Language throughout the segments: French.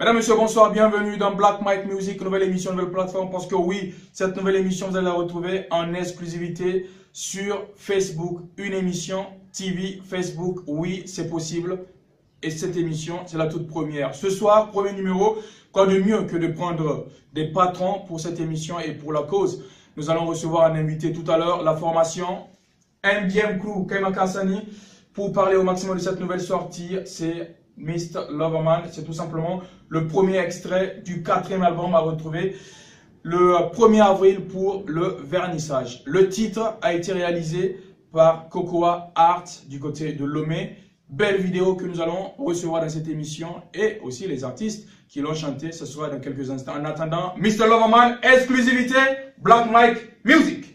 Mesdames, Messieurs, bonsoir, bienvenue dans Black Mike Music, nouvelle émission, nouvelle plateforme, parce que oui, cette nouvelle émission, vous allez la retrouver en exclusivité sur Facebook, une émission TV Facebook, oui, c'est possible, et cette émission, c'est la toute première. Ce soir, premier numéro, quoi de mieux que de prendre des patrons pour cette émission et pour la cause. Nous allons recevoir un invité tout à l'heure, la formation MDM Crew, Kaima Kassani, pour parler au maximum de cette nouvelle sortie, c'est Mr. Loverman, c'est tout simplement le premier extrait du 4e album à retrouver le 1er avril pour le vernissage. Le titre a été réalisé par Cocoa Art du côté de Lomé. Belle vidéo que nous allons recevoir dans cette émission et aussi les artistes qui l'ont chanté, ce sera dans quelques instants. En attendant, Mr. Loverman, exclusivité, Black Mike Music.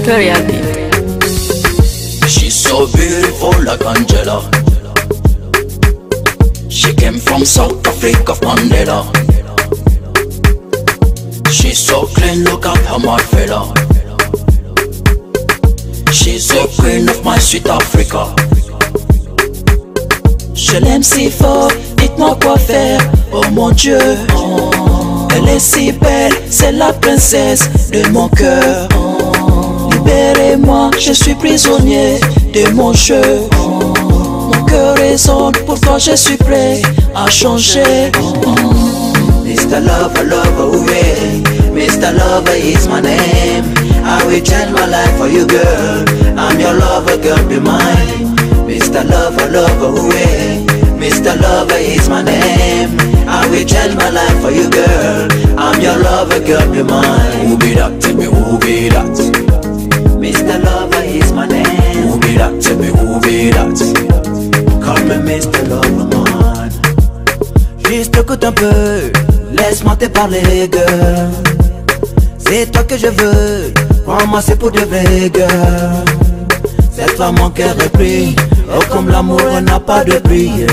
Very happy. She's so beautiful like Angela. She came from South Africa, Mandela. She's so clean, look at her mad fella. She's the queen of my sweet Africa. Je l'aime si fort, dites-moi quoi faire, oh mon Dieu. Elle est si belle, c'est la princesse de mon cœur. Libérez-moi, je suis prisonnier de mon jeu. Mon cœur résonne, pour toi je suis prêt à changer. Mr. Lover, lover, oui. Mr. Lover is my name. I will change my life for you, girl. I'm your lover, girl, be mine. Mr. Lover, lover, oui. Mr. Lover is my name. I will change my life for you, girl. I'm your lover, girl, be mine. Who be that? Tell me who be that? Mr. Lover is my name. Who be that? Tell me who be that? Call me Mr. Loverman. Juste écoute un peu, laisse-moi te parler, girl. C'est toi que je veux, crois-moi c'est pour de vrai, girl. Cette fois mon cœur est pris, oh comme l'amour n'a pas de prix.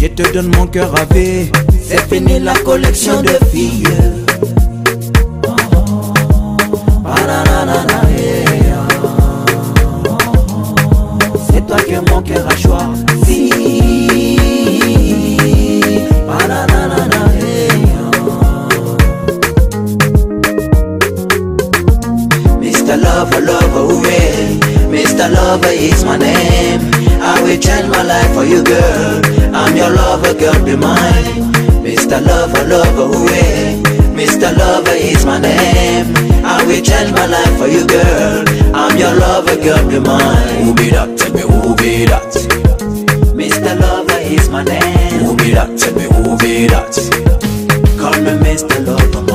Je te donne mon cœur à vie, c'est fini la collection de filles. C'est toi que mon cœur a choisi. Mr. Lover, lover, oui. Mr. Lover is my name. I will change my life for you, girl. I'm your lover, girl, be mine. Mr. Lover, lover, oui. Mr. Lover is my name. I will change my life for you, girl. I'm your lover, girl, be mine. Who be that? Tell me who be that? Mr. Lover is my name. Who be that? Tell me who be that? Call me Mr. Loverman.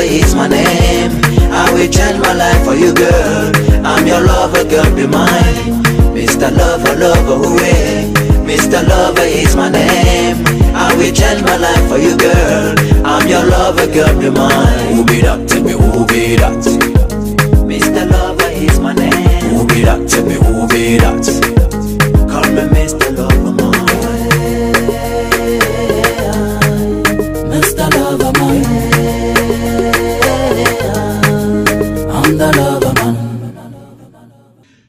Is my name. I will change my life for you, girl. I'm your lover, girl, be mine. Mr. Lover, lover, oui. Mr. Lover is my name. I will change my life for you, girl. I'm your lover, girl, be mine. Who be that? Tell me who be that? Mr. Lover is my name. Who be that? Tell me who be that? Call me Mr. Loverman. Mr. Loverman.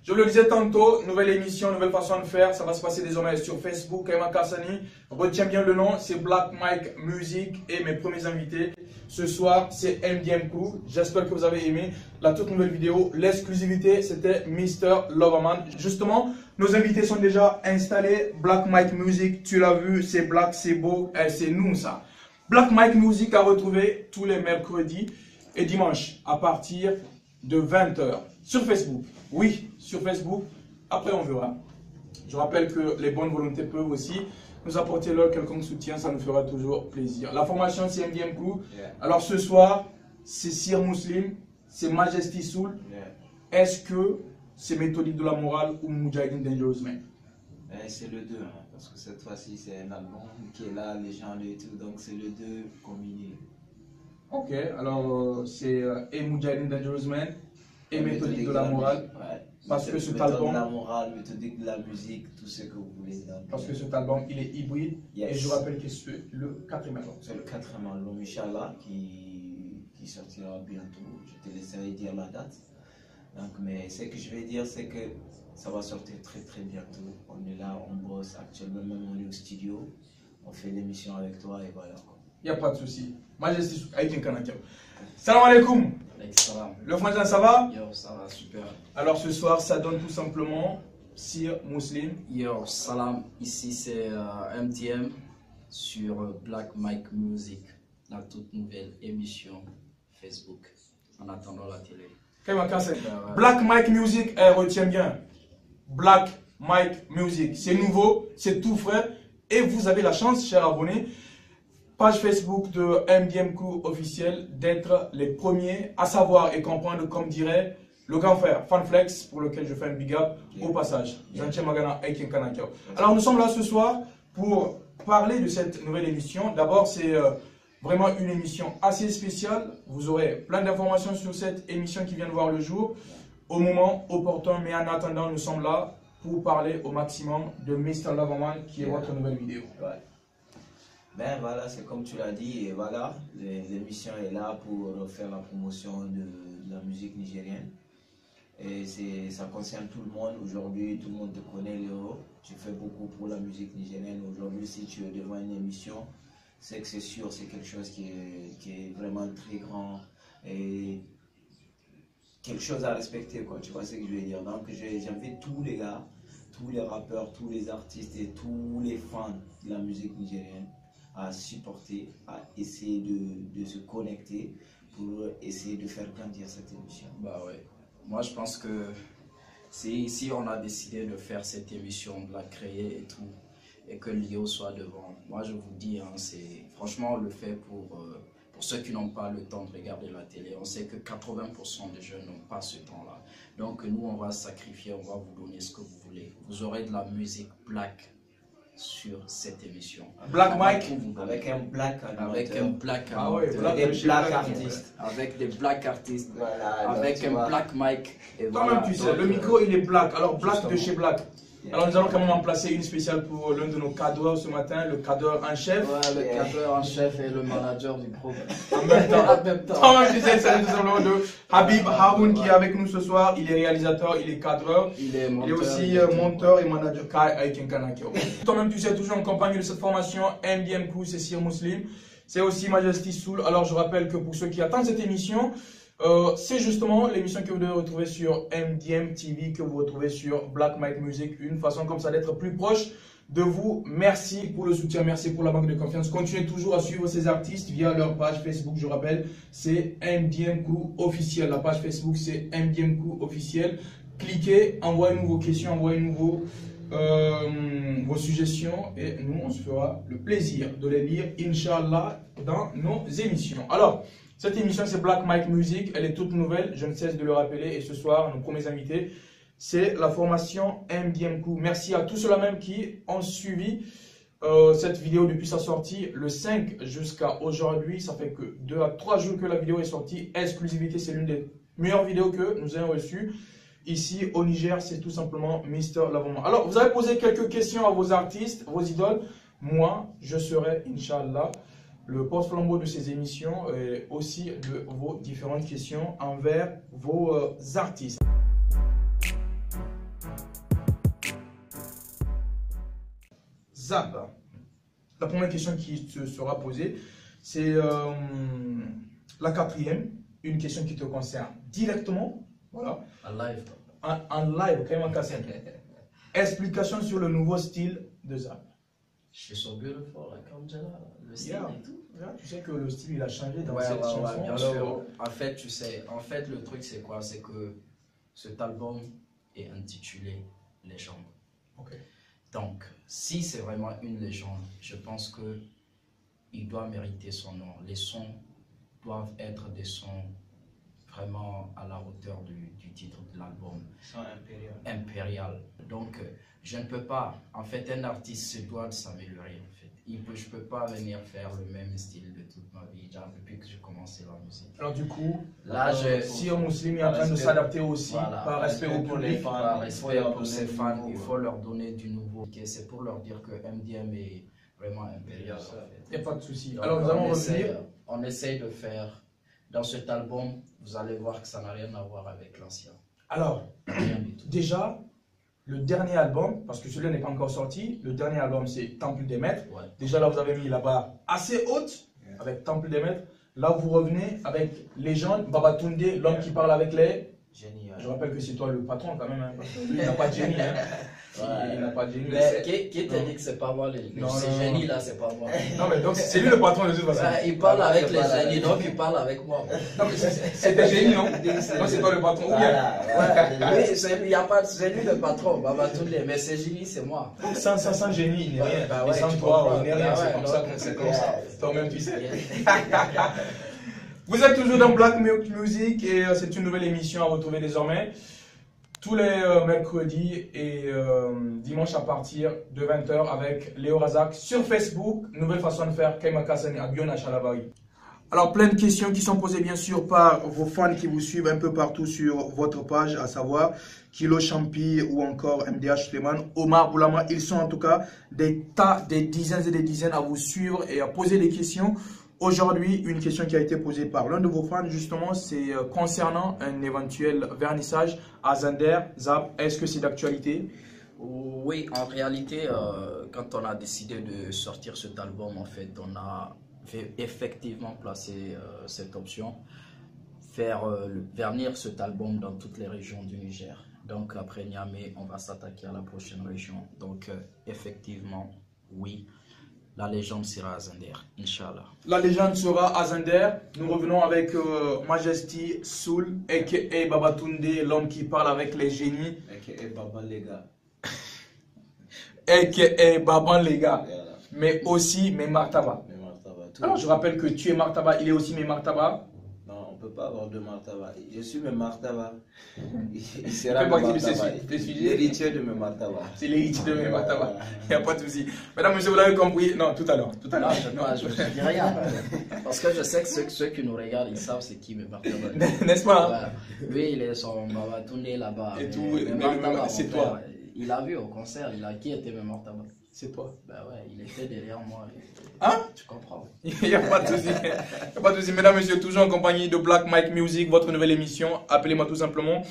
Je vous le disais tantôt, nouvelle émission, nouvelle façon de faire, ça va se passer désormais sur Facebook, Kaima Kassani. Retiens bien le nom, c'est Black Mike Music et mes premiers invités ce soir, c'est MDM Crew. J'espère que vous avez aimé la toute nouvelle vidéo. L'exclusivité, c'était Mr. Loverman. Justement, nos invités sont déjà installés. Black Mike Music, tu l'as vu, c'est black, c'est beau, c'est nous ça. Black Mike Music à retrouver tous les mercredis et dimanches à partir de 20 h sur Facebook. Oui, sur Facebook. Après, on verra. Je rappelle que les bonnes volontés peuvent aussi nous apporter leur quelconque soutien, ça nous fera toujours plaisir. La formation c'est MDM Crew. Alors ce soir, c'est Sir Muslim, c'est Majesty Soul. Est-ce que c'est Méthodique de la Morale ou Moudjahidine Dangerous Man? C'est le 2, hein, parce que cette fois-ci c'est un album qui est là, les gens et tout, donc c'est le 2 combiné. Ok, alors c'est et Moudjahidine Dangerous Man et Méthodique de la Morale. Ouais. Parce que cet album. album. De la morale, méthodique de la musique, tout ce que vous voulez. Donc, parce que cet album il est hybride. Yes. Et je rappelle que c'est le 4e album. C'est le 4e album, Inch'Allah, qui sortira bientôt. Je te laisserai dire la date. Donc, mais ce que je vais dire, c'est que ça va sortir très très bientôt. On est là, on bosse actuellement, même on est au studio. On fait l'émission avec toi et voilà. Il n'y a pas de souci. Majesty avec un Kanakio. Salam alaikum. Le frangin, ça va? Yo, ça va, super. Alors ce soir, ça donne tout simplement Sir Muslim. Yo, salam. Ici, c'est MDM sur Black Mike Music, la toute nouvelle émission Facebook, en attendant la télé. Black Mike Music, retiens bien. Black Mike Music, c'est nouveau, c'est tout frais. Et vous avez la chance, chers abonnés, page Facebook de MDM Crew officiel, d'être les premiers à savoir et comprendre, comme dirait le grand frère Fanflex, pour lequel je fais un big up au passage. Alors nous sommes là ce soir pour parler de cette nouvelle émission. D'abord, c'est vraiment une émission assez spéciale. Vous aurez plein d'informations sur cette émission qui vient de voir le jour au moment opportun. Mais en attendant, nous sommes là pour parler au maximum de Mr. Lavaman, qui est votre nouvelle vidéo. Ouais. Ben voilà, c'est comme tu l'as dit, et voilà, l'émission est là pour faire la promotion de la musique nigérienne. Et ça concerne tout le monde. Aujourd'hui, tout le monde te connaît, Léo. Tu fais beaucoup pour la musique nigérienne. Aujourd'hui, si tu es devant une émission, c'est que c'est sûr, c'est quelque chose qui est vraiment très grand et quelque chose à respecter, quoi. Tu vois ce que je veux dire? Donc, j'invite tous les gars, tous les rappeurs, tous les artistes et tous les fans de la musique nigérienne à supporter, à essayer de se connecter pour essayer de faire grandir cette émission. Bah ouais. Moi, je pense que si on a décidé de faire cette émission, de la créer et tout, et que Léo soit devant, moi je vous dis, hein, franchement on le fait pour ceux qui n'ont pas le temps de regarder la télé. On sait que 80% des jeunes n'ont pas ce temps-là. Donc nous, on va sacrifier, on va vous donner ce que vous voulez. Vous aurez de la musique black sur cette émission. Black Mike avec un black avec un black artiste. Avec des black artistes. Voilà, avec un black Mike. Toi-même, tu sais, le micro il est black. Alors black de chez black. Alors nous allons quand même en placer une spéciale pour l'un de nos cadreurs ce matin, le cadreur en chef. Ouais, le cadreur en chef et le manager du groupe. En même temps. Toi-même, tu sais, c'est tout simplement de Habib Haroun qui est avec nous ce soir. Il est réalisateur, il est cadreur. Il est aussi monteur et manager avec un Kanakio. Toi-même, tu sais, toujours en compagnie de cette formation MDM Crew, c'est Sir Muslim. C'est aussi Majesty Soul. Alors je rappelle que pour ceux qui attendent cette émission, c'est justement l'émission que vous devez retrouver sur MDM TV, que vous retrouvez sur Black Mike Music, une façon comme ça d'être plus proche de vous. Merci pour le soutien, merci pour la banque de confiance. Continuez toujours à suivre ces artistes via leur page Facebook, je rappelle, c'est MDM Crew officiel. La page Facebook, c'est MDM Crew officiel. Cliquez, envoyez-nous vos questions, envoyez-nous vos suggestions et nous, on se fera le plaisir de les lire, Inch'Allah, dans nos émissions. Alors, cette émission, c'est Black Mike Music. Elle est toute nouvelle. Je ne cesse de le rappeler. Et ce soir, nos premiers invités, c'est la formation MDM Crew. Merci à tous ceux-là même qui ont suivi cette vidéo depuis sa sortie le 5 jusqu'à aujourd'hui. Ça fait que 2 à 3 jours que la vidéo est sortie. Exclusivité, c'est l'une des meilleures vidéos que nous ayons reçues. Ici, au Niger, c'est tout simplement Mister Lavaman. Alors, vous avez posé quelques questions à vos artistes, vos idoles. Moi, je serai, Inch'Allah, le porte-flambeau de ces émissions et aussi de vos différentes questions envers vos artistes. Zab, la première question qui te sera posée, c'est la 4e, une question qui te concerne directement. Voilà. En live. En live, quand même en cassette. Explication sur le nouveau style de Zab. Je suis so beautiful, like Angela, le style et tout. Tu sais que le style il a changé dans cette chanson. Ouais, bien sûr. En fait, tu sais, le truc c'est quoi? C'est que cet album est intitulé Légende. Okay. Donc, si c'est vraiment une légende, je pense que il doit mériter son nom. Les sons doivent être des sons vraiment à la hauteur du titre de l'album. Son impérial. Impérial. Donc, je ne peux pas. En fait, un artiste se doit de s'améliorer. En fait. Je ne peux pas venir faire le même style de toute ma vie, déjà depuis que j'ai commencé la musique. Alors du coup, là, si un musulman est en train de s'adapter aussi, voilà, par respect au public, par respect pour ses fans, il faut leur donner du nouveau. C'est pour leur dire que MDM est vraiment impérial. En fait. Il n'y a pas de souci. Donc, alors nous allons revenir. On essaye de faire, dans cet album, vous allez voir que ça n'a rien à voir avec l'ancien. Alors, déjà, le dernier album, parce que celui-là n'est pas encore sorti, le dernier album c'est Temple des Maîtres. Ouais. Déjà là vous avez mis la barre assez haute avec Temple des Maîtres. Là vous revenez avec Légende, Babatunde, l'homme qui parle avec les... Génie. Je rappelle que c'est toi le patron quand même, hein, parce que lui, il n'a pas de génie. Hein. Ouais. Il n'a pas de génie. Mais qui t'a dit que c'est pas moi ces génies là, c'est pas moi. Non mais donc c'est lui le patron de toute façon. Il parle avec les génies, donc il parle avec moi. Non mais c'est des génies, non? Moi c'est toi le patron. Voilà. Oui, il n'y a pas de génie le patron, Babatunde, mais ces génies c'est moi. Donc sans génie il n'est rien. Bah et ouais, sans tu toi comprends. il n'est rien. Bah C'est ouais, comme ça. donc, C'est comme ça. Toi-même tu sais. Yeah. Vous êtes toujours dans Black Milk Music et c'est une nouvelle émission à retrouver désormais tous les mercredis et dimanche à partir de 20h avec Léo Razak sur Facebook. Nouvelle façon de faire, Kaima Kassani à Bion à Chalavari. Alors plein de questions qui sont posées bien sûr par vos fans qui vous suivent un peu partout sur votre page, à savoir Kilo Champi ou encore MDH Suleiman, Omar Boulama. Ils sont en tout cas des dizaines et des dizaines à vous suivre et à poser des questions. Aujourd'hui, une question qui a été posée par l'un de vos fans, justement, c'est concernant un éventuel vernissage à Zander, Zap. Est-ce que c'est d'actualité? Oui, en réalité, quand on a décidé de sortir cet album, en fait, on a effectivement placé cette option, faire vernir cet album dans toutes les régions du Niger. Donc, après Niamey, on va s'attaquer à la prochaine région. Donc, effectivement, oui. La légende sera à Zander, Inch'Allah. La légende sera à Zander. Nous revenons avec Majesty Soul, a.k.a. Babatunde, l'homme qui parle avec les génies. A.k.a. Baban Lega. A.k.a. Baban Lega. Voilà. Mais aussi mes Martaba. Mais Martaba, tout. Alors je rappelle que tu es Martaba, il est aussi mes Martaba. Non, on ne peut pas avoir deux Martaba. Je suis mes Martaba. Il Fais sera partie mes de ces Martaba. sujets. L'héritier de mes Martaba. C'est l'héritier de mes Martaba. Il n'y a pas de souci. Mesdames, messieurs, vous l'avez compris. Non, tout à l'heure. Tout à l'heure. Je ne dis rien. Parce que je sais que ceux qui nous regardent, ils savent c'est qui mes Martaba. N'est-ce pas? Lui, il est son Babatunde là-bas. Et tout, mais Martaba, c'est mon toi. frère, il a vu au concert, qui était mes Martaba? C'est toi. Ben ouais, il était derrière moi. Hein? Tu comprends? Il n'y a pas de souci. Il n'y a pas de souci. Mesdames, messieurs, toujours en compagnie de Black Mike Music, votre nouvelle émission. Appelez-moi tout simplement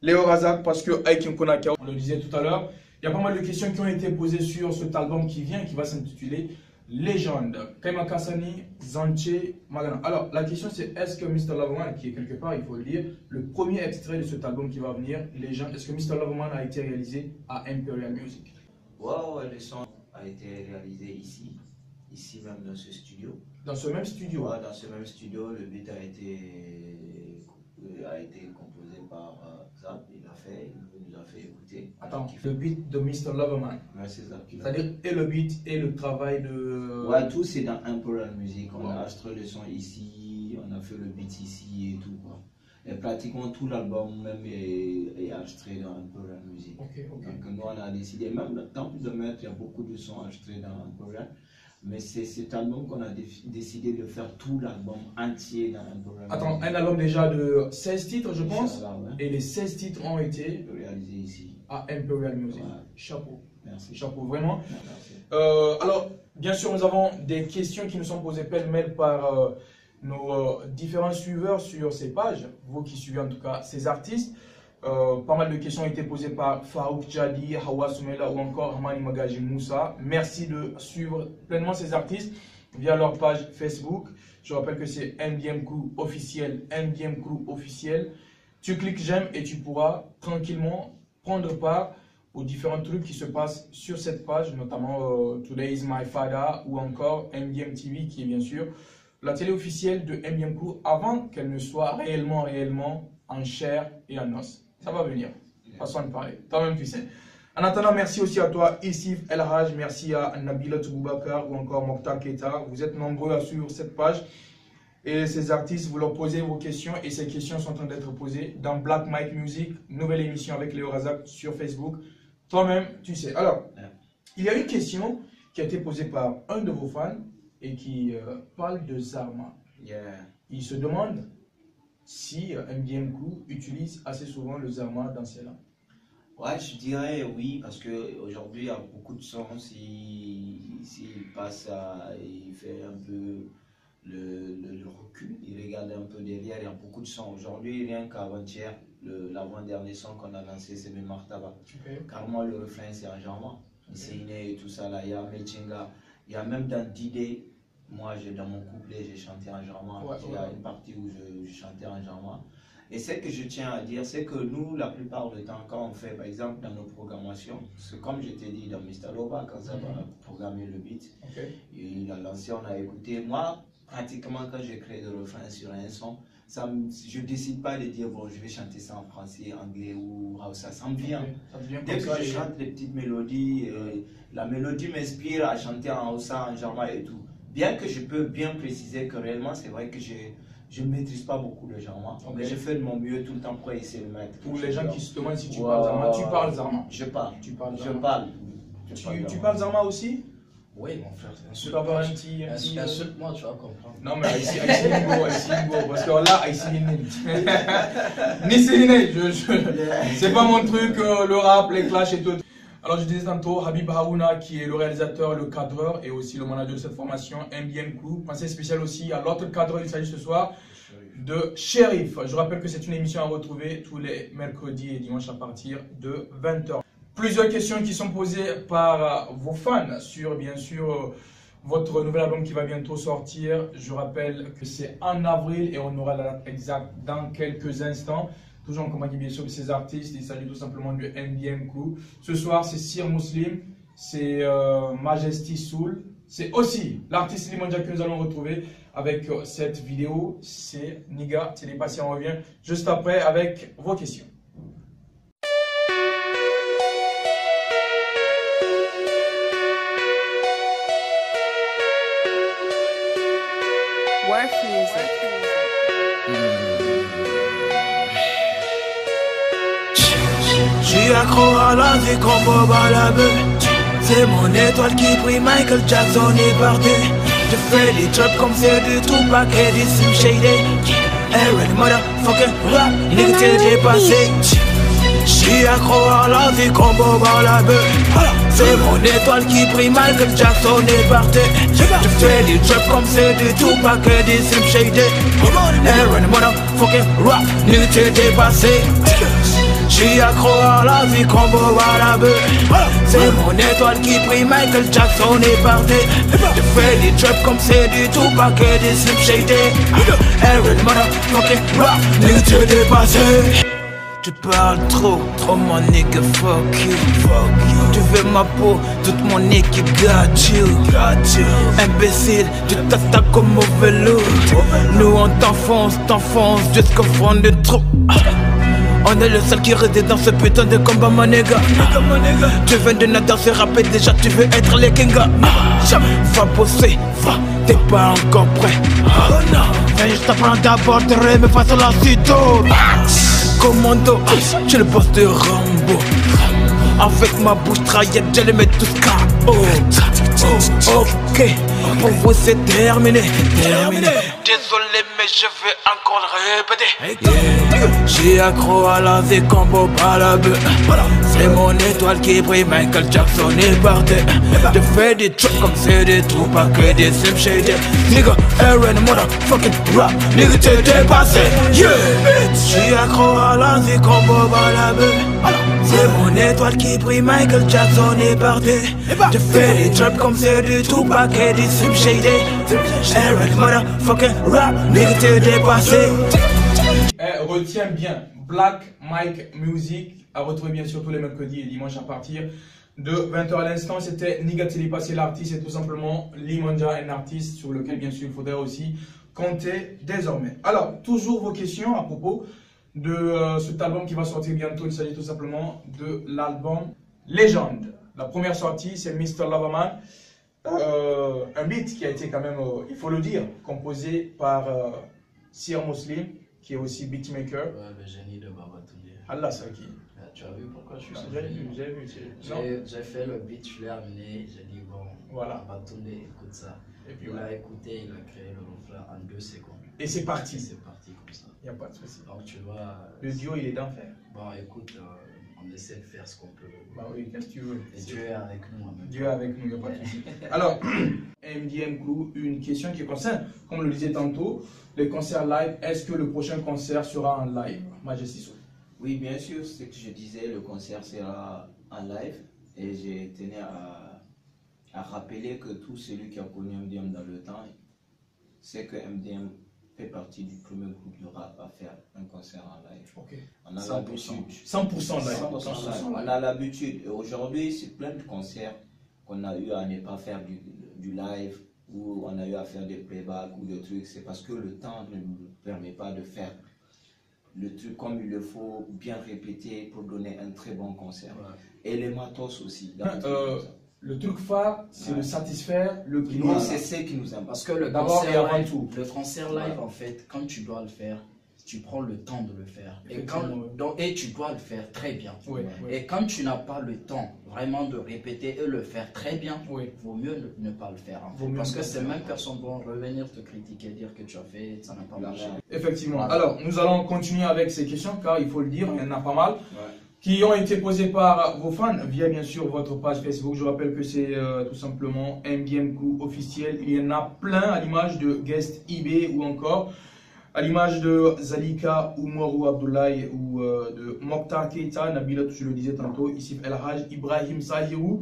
Léo Razak parce que Aikin Konaka, on le disait tout à l'heure, il y a pas mal de questions qui ont été posées sur cet album qui vient, qui va s'intituler Légende. Kaima Kassani, Zanche, Magana. Alors, la question c'est est-ce que Mr. Loverman, qui est quelque part, il faut le dire, le premier extrait de cet album qui va venir, Légende, est-ce que Mr. Loverman a été réalisé à Imperial Music? Ouais, le son a été réalisé ici même dans ce studio. Dans ce même studio? Ouais, dans ce même studio, le beat a été composé par Zap, il nous a fait écouter. Attends, le beat de Mr. Loverman. Ouais, c'est ça. C'est-à-dire et le beat et le travail de... Ouais, tout c'est dans Imperial Music. On a enregistré le son ici, on a fait le beat ici et tout quoi. Et pratiquement tout l'album même est enregistré dans Imperial Music. Ok. Donc nous on a décidé, même dans Temple de Maître, il y a beaucoup de sons enregistrés dans Imperial. Mais c'est cet album qu'on a décidé de faire tout l'album entier dans Imperial Music. Attends, un album déjà de 16 titres je pense. Inch'Allah, ouais. Et les 16 titres ont été Réalisé ici. à Imperial Music. Ouais. Chapeau. Merci. Chapeau, vraiment. Merci. Alors, bien sûr, nous avons des questions qui nous sont posées pêle-mêle par nos différents suiveurs sur ces pages, vous qui suivez en tout cas ces artistes. Pas mal de questions ont été posées par Farouk Jadi, Hawa Soumela ou encore Hamani Magaji Moussa. Merci de suivre pleinement ces artistes via leur page Facebook. Je rappelle que c'est MDM Crew officiel, MDM Crew officiel. Tu cliques j'aime et tu pourras tranquillement prendre part aux différents trucs qui se passent sur cette page, notamment Today is my father ou encore MDM TV qui est bien sûr la télé officielle de MDM Crew avant qu'elle ne soit réellement en chair et en os. Ça va venir, façon de parler, toi-même tu sais. En attendant, merci aussi à toi, Issif El Haj, merci à Nabila Boubacar ou encore Mokhtar Keita. Vous êtes nombreux à suivre cette page. Et ces artistes, vous leur posez vos questions et ces questions sont en train d'être posées dans Black Mike Music, nouvelle émission avec Léo Razak sur Facebook. Toi-même, tu sais. Alors, il y a une question qui a été posée par un de vos fans et qui parle de Zarma. Il se demande si MBM Crew utilise assez souvent le Zarma dans ses langues. Ouais, je dirais oui, parce qu'aujourd'hui, il y a beaucoup de sons, s'il passe il fait un peu le recul, il regarde un peu derrière, il y a beaucoup de sons. Aujourd'hui, rien qu'avant-hier, l'avant-dernier son qu'on a lancé, c'est Memar Taba. Carrément, le refrain, c'est en Jarma. C'est Iné et tout ça, là, il y a Mechinga, il y a même dans Didé, moi, dans mon couplet, j'ai chanté en Jarma. Il y a une partie où je chantais en Jarma. Et ce que je tiens à dire, c'est que nous, la plupart du temps, quand on fait, par exemple, dans nos programmations, comme je t'ai dit dans Mr. Loba, quand ça va programmer le beat, il a lancé, on a écouté. Moi, pratiquement, quand je crée le refrain sur un son, je ne décide pas de dire, bon, je vais chanter ça en français, anglais ou Hausa, ça me vient. Dès que je chante les petites mélodies, la mélodie m'inspire à chanter en Hausa, en Jarma et tout. Bien que je peux bien préciser que réellement, c'est vrai que je ne maîtrise pas beaucoup le Jarma, mais je fais de mon mieux tout le temps pour essayer de mettre. Pour les gens qui se demandent si tu parles Zarma, tu parles Zarma. Je parle. Tu parles Je Zarma. parle. Tu parles Zarma aussi? Oui, mon frère. Tu peux avoir un petit. Insulte-moi, tu vas comprendre. Non, mais ici, parce que là, ici, c'est pas mon truc, le rap, les clashs et tout. Alors, je disais tantôt, Habib Haouna, qui est le réalisateur, le cadreur et aussi le manager de cette formation, MBM Crew. Pensée spéciale aussi à l'autre cadreur, il s'agit ce soir de Shérif. Je rappelle que c'est une émission à retrouver tous les mercredis et dimanches à partir de 20 h. Plusieurs questions qui sont posées par vos fans sur, bien sûr, votre nouvel album qui va bientôt sortir. Je rappelle que c'est en avril et on aura la date exacte dans quelques instants. Toujours en compagnie bien sûr de ces artistes, il s'agit tout simplement de MBM Crew. Ce soir, c'est Sir Muslim, c'est Majesty Soul, c'est aussi l'artiste Limandja que nous allons retrouver avec cette vidéo. C'est Niga, c'est les patients, on revient juste après avec vos questions. J'suis accro à la vie comme Bob à la bœuf. C'est mon étoile qui brille, Michael Jackson est parti. Je fais des jobs comme c'est du Tupac et du Slim Shady. Aaron motherfucking rap, nigga t'es dépassé. J'suis accro à la vie comme Bob à la bœuf. C'est mon étoile qui brille, Michael Jackson est parti. Je fais des jobs comme c'est du Tupac et du Slim Shady. Aaron motherfucking rap, nigga t'es dépassé. J'suis accro à la vie comme Bob à la bœuf. C'est mon étoile qui brille, Michael Jackson est parti. Je fais des traps comme c'est du Tupac et des Slim Shady. Aaron motherfucking rap, nigga t'es dépassé. Tu parles trop mon nigga, fuck you. Tu veux ma peau, toute mon équipe got you. Imbécile, tu t'attaques comme mauvais loup. Nous on t'enfonce jusqu'au fond du trou. On est le seul qui reste dans ce putain de combat, mon nigga. Tu viens de naître dans ce rap et déjà tu veux être les kinga. Va bosser, va, t'es pas encore prêt. Viens, je t'apprends d'abord de rêver face à la cito. Commando, j'ai le boss de Rambo. Avec ma bouche traillette, je les mets tous KO. Ok, pour vous c'est terminé. Désolé mais je vais encore le répéter. J'suis accro à la vie comme Bob à la bœuf. C'est mon étoile qui brille, Michael Jackson est parti. Je fais des trucs comme c'est des trous, pas que des Slim Shady. Nigga, Aaron motherfucking rap, nigga t'es dépassé. J'suis accro à la vie comme Bob à la bœuf. C'est mon étoile qui brille, Michael Jackson est parti. Je fais des traps comme c'est du Tupac et du Slim Shady. Aaron motherfucking rap, nigga t'es dépassé. Retiens bien, Black Mike Music, à retrouver bien sûr tous les mercredis et dimanches à partir de 20 h à l'instant. C'était Niga Télépassé, l'artiste, et tout simplement Limandja, un artiste sur lequel bien sûr il faudrait aussi compter désormais. Alors, toujours vos questions à propos de cet album qui va sortir bientôt. Il s'agit tout simplement de l'album Légende. La première sortie, c'est Mr. Loverman. Un beat qui a été quand même, il faut le dire, composé par Sir Muslim, qui est aussi beatmaker. Ouais, le génie de Babatunde. Allah, ça qui. Tu as vu pourquoi je suis J'ai vu, j'ai vu. J'ai fait le beat, je l'ai amené, j'ai dit bon, voilà. Babatunde, écoute ça. Et puis Il voilà. a écouté, il a créé le refrain en 2 secondes. Et c'est parti. C'est parti comme ça. Il n'y a pas de souci. Donc tu vois. Le duo, il est d'enfer. Bon, écoute, on essaie de faire ce qu'on peut. Bah oui, qu'est-ce que tu veux? Et Dieu est avec nous en même temps. Dieu est avec nous, il n'y a pas de souci. Alors, MDM Crew, une question qui concerne, comme le disait tantôt, les concerts live. Est-ce que le prochain concert sera en live, Majesty Soul? Oui, bien sûr, c'est ce que je disais, le concert sera en live et j'ai tenu à rappeler que tout celui qui a connu MDM dans le temps sait que MDM fait partie du premier groupe de rap à faire un concert en live. Ok. On a l'habitude. 100% live. 100% live. On a l'habitude. Et aujourd'hui, c'est plein de concerts qu'on a eu à ne pas faire du live, ou on a eu à faire des playbacks ou des trucs. C'est parce que le temps ne nous permet pas de faire le truc comme il le faut, bien répéter pour donner un très bon concert. Ouais. Et les matos aussi. Le truc phare, c'est de satisfaire le client. Nous, c'est ce qui nous importe. Parce que le concert live, le concert live, en fait, quand tu dois le faire, tu prends le temps de le faire. Et tu dois le faire très bien. Oui, oui. Et quand tu n'as pas le temps vraiment de répéter et le faire très bien, il vaut mieux ne pas le faire. En fait. Parce que ces mêmes personnes vont revenir te critiquer, dire que tu as fait, ça n'a pas marché. Effectivement. Voilà. Alors, nous allons continuer avec ces questions, car il faut le dire, il y en a pas mal. Qui ont été posées par vos fans via bien sûr votre page Facebook. Je rappelle que c'est tout simplement MDM Crew officiel. Il y en a plein à l'image de Guest eBay ou encore à l'image de Zalika, Oumarou Abdoulaye ou de Mokhtar Keita, Nabila, je le disais tantôt, Issif El Haj, Ibrahim Sahirou.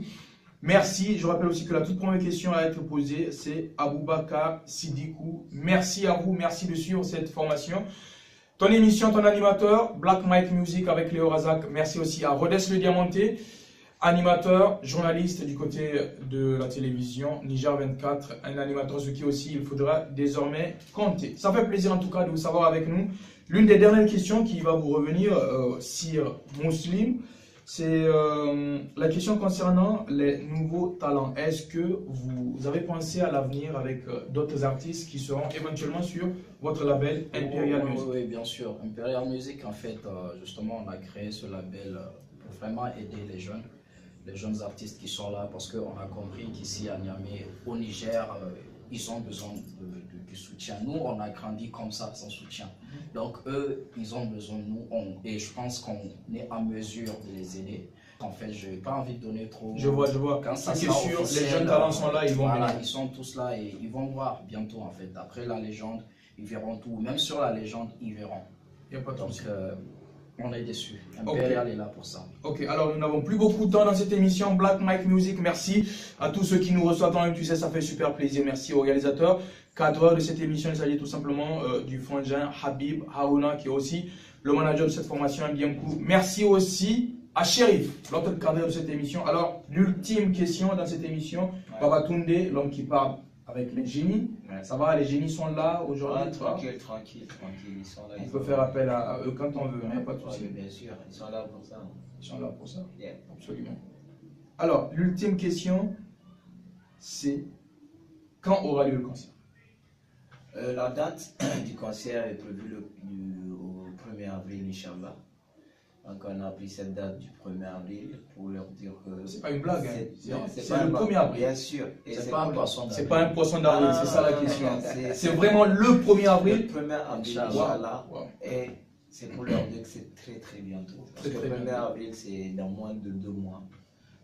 Merci. Je rappelle aussi que la toute première question à être posée, c'est Aboubakar Sidikou. Merci à vous, merci de suivre cette formation. Ton émission, ton animateur, Black Mike Music avec Léo Razak. Merci aussi à Rodès Le Diamanté, animateur, journaliste du côté de la télévision, Niger 24, un animateur sur qui aussi il faudra désormais compter. Ça fait plaisir en tout cas de vous savoir avec nous. L'une des dernières questions qui va vous revenir, Sir Muslim, c'est la question concernant les nouveaux talents. Est-ce que vous avez pensé à l'avenir avec d'autres artistes qui seront éventuellement sur votre label Imperial Music? Oui, bien sûr. Imperial Music, en fait, justement, on a créé ce label pour vraiment aider les jeunes artistes qui sont là, parce qu'on a compris qu'ici à Niamey, au Niger, ils ont besoin du soutien. Nous, on a grandi comme ça, sans soutien. Donc, eux, ils ont besoin de nous. Et je pense qu'on est en mesure de les aider. En fait, je n'ai pas envie de donner trop. Je vois. Quand ça sera sûr, les jeunes talents sont là, ils vont venir. Ils sont tous là et ils vont voir bientôt, en fait. Après la légende, ils verront tout. Même sur la légende, ils verront. Il n'y a pas de souci. Donc, on est déçus. Imperial est là pour ça. Ok, alors nous n'avons plus beaucoup de temps dans cette émission Black Mike Music. Merci à tous ceux qui nous reçoivent dans tu sais, ça fait super plaisir. Merci aux réalisateurs. Cadreur de cette émission, il s'agit tout simplement du frangin Habib Haouna, qui est aussi le manager de cette formation MDM Crew. Merci aussi à Shérif, l'autre cadreur de cette émission. Alors, l'ultime question dans cette émission, Babatunde, l'homme qui parle avec les génies. Ça va, les génies sont là aujourd'hui? Tranquille, ils sont là. On peut faire appel à eux quand on veut, il n'y a pas de souci. Bien sûr, ils sont là pour ça. Ils sont là pour ça, yeah. Absolument. Alors, l'ultime question, c'est quand aura lieu le concert? La date du concert est prévue au 1er avril, Inch'Allah. Donc on a pris cette date du 1er avril pour leur dire que... C'est pas une blague, c'est le 1er avril. Bien sûr. C'est pas un poisson d'avril. C'est pas un poisson d'avril, c'est ça la question. C'est vraiment le 1er avril. Le 1er avril, Inch'Allah. Et c'est pour leur dire que c'est très très bientôt. Parce que le 1er avril, c'est dans moins de 2 mois.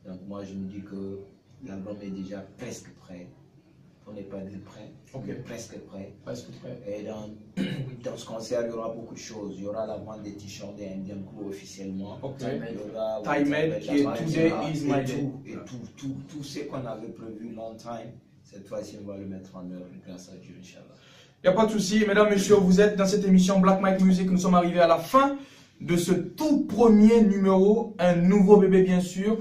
Donc moi je me dis que l'album est déjà presque prêt. On n'est pas prêt, on est presque prêt. Et dans ce concert, il y aura beaucoup de choses. Il y aura la vente des t-shirts des MDM Crew officiellement. Il y aura Time Made qui est Today is my day. Et tout ce qu'on avait prévu longtemps, cette fois-ci, on va le mettre en œuvre grâce à Dieu, Inch'Allah. Il n'y a pas de souci. Mesdames, messieurs, vous êtes dans cette émission Black Mike Music. Nous sommes arrivés à la fin de ce tout premier numéro. Un nouveau bébé, bien sûr.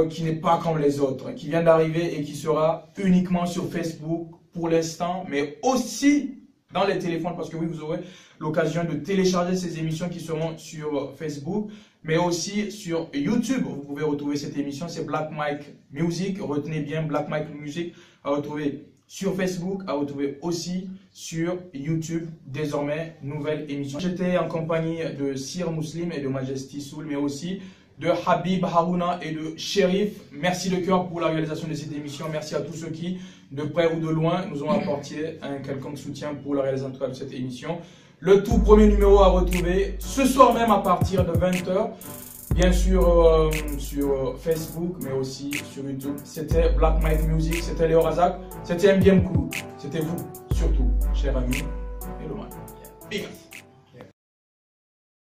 Qui n'est pas comme les autres, qui vient d'arriver et qui sera uniquement sur Facebook pour l'instant, mais aussi dans les téléphones, parce que oui, vous aurez l'occasion de télécharger ces émissions qui seront sur Facebook, mais aussi sur YouTube. Vous pouvez retrouver cette émission, c'est Black Mike Music. Retenez bien Black Mike Music à retrouver sur Facebook, à retrouver aussi sur YouTube. Désormais, nouvelle émission. J'étais en compagnie de Sir Muslim et de Majesty Soul, mais aussi de Habib Haruna et de Shérif. Merci de cœur pour la réalisation de cette émission. Merci à tous ceux qui, de près ou de loin, nous ont apporté un quelconque soutien pour la réalisation de cette émission. Le tout premier numéro à retrouver ce soir même à partir de 20 h. Bien sûr sur Facebook, mais aussi sur YouTube. C'était Black Mike Music, c'était Léo Razak, c'était MBM Crew. C'était vous, surtout, chers amis. Et le mal.